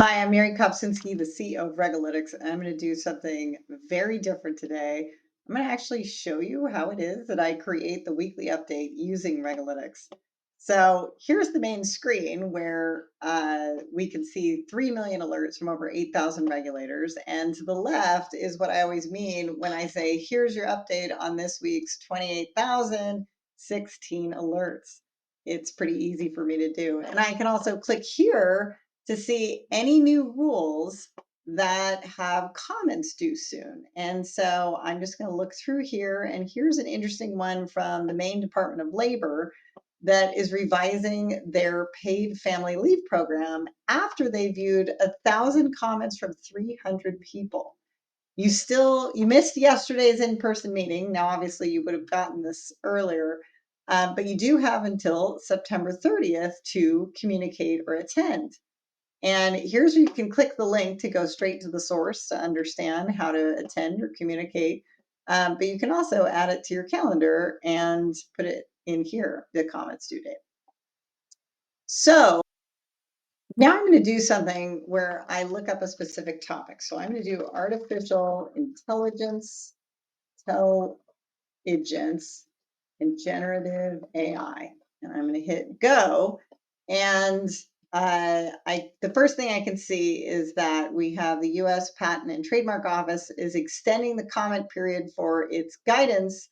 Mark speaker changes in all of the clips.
Speaker 1: Hi, I'm Mary Kopczynski, the CEO of RegAlytics, and I'm going to do something very different today. I'm going to actually show you how it is that I create the weekly update using RegAlytics. So here's the main screen where we can see 3 million alerts from over 8,000 regulators. And to the left is what I always mean when I say, here's your update on this week's 28,016 alerts. It's pretty easy for me to do. And I can also click here to see any new rules that have comments due soon. And so I'm just going to look through here, and here's an interesting one from the Maine Department of Labor that is revising their paid family leave program after they viewed 1,000 comments from 300 people. You missed yesterday's in-person meeting. Now, obviously, you would have gotten this earlier, but you do have until September 30th to communicate or attend. And here's where you can click the link to go straight to the source to understand how to attend or communicate. But you can also add it to your calendar and put it in here, the comments due date. So now I'm going to do something where I look up a specific topic. So I'm going to do artificial intelligence, and generative AI. And I'm going to hit go. And the first thing I can see is that we have the U.S. Patent and Trademark Office is extending the comment period for its guidance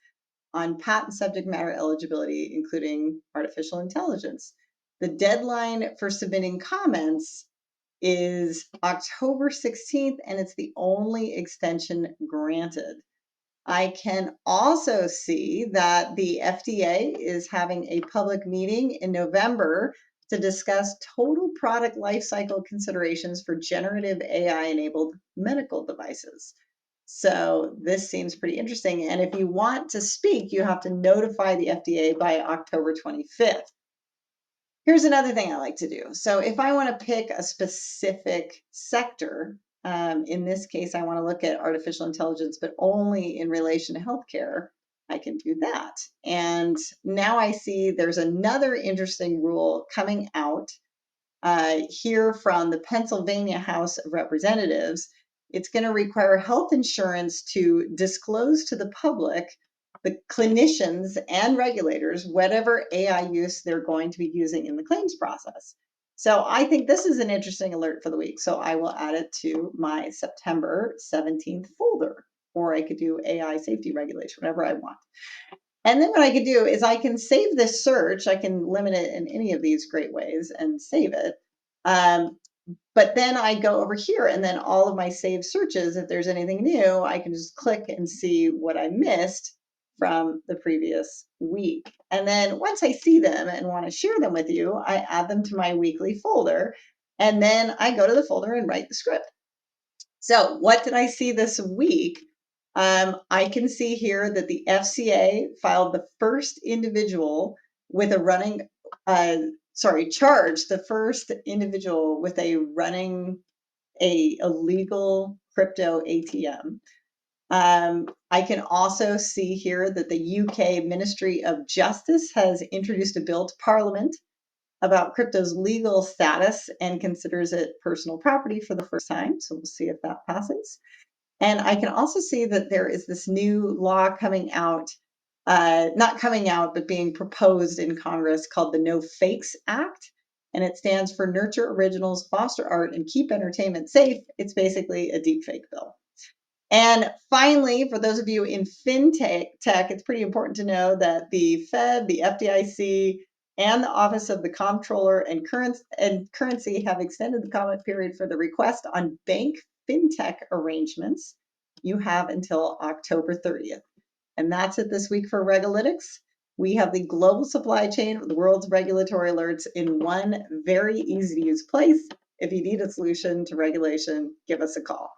Speaker 1: on patent subject matter eligibility, including artificial intelligence. The deadline for submitting comments is October 16th, and it's the only extension granted. I can also see that the FDA is having a public meeting in November to discuss total product lifecycle considerations for generative AI-enabled medical devices. So this seems pretty interesting. And if you want to speak, you have to notify the FDA by October 25th. Here's another thing I like to do. So if I want to pick a specific sector, in this case, I want to look at artificial intelligence, but only in relation to healthcare, I can do that. And now I see there's another interesting rule coming out here from the Pennsylvania House of Representatives. It's going to require health insurance to disclose to the public, the clinicians and regulators, whatever AI use they're going to be using in the claims process. So I think this is an interesting alert for the week. So I will add it to my September 17th folder, or I could do AI safety regulation, whatever I want. And then what I could do is I can save this search. I can limit it in any of these great ways and save it. But then I go over here, and then all of my saved searches, if there's anything new, I can just click and see what I missed from the previous week. And then once I see them and want to share them with you, I add them to my weekly folder. And then I go to the folder and write the script. So what did I see this week? I can see here that the FCA filed the first individual with charged the first individual with running a illegal crypto ATM. I can also see here that the UK Ministry of Justice has introduced a bill to Parliament about crypto's legal status and considers it personal property for the first time. So we'll see if that passes. And I can also see that there is this new law coming out, not coming out, but being proposed in Congress called the No Fakes Act. And it stands for Nurture Originals, Foster Art, and Keep Entertainment Safe. It's basically a deepfake bill. And finally, for those of you in fintech, it's pretty important to know that the Fed, the FDIC, and the Office of the Comptroller and Currency have extended the comment period for the request on bank fintech arrangements. You have until October 30th. And that's it this week for RegAlytics. We have the global supply chain of the world's regulatory alerts in one very easy to use place. If you need a solution to regulation, give us a call.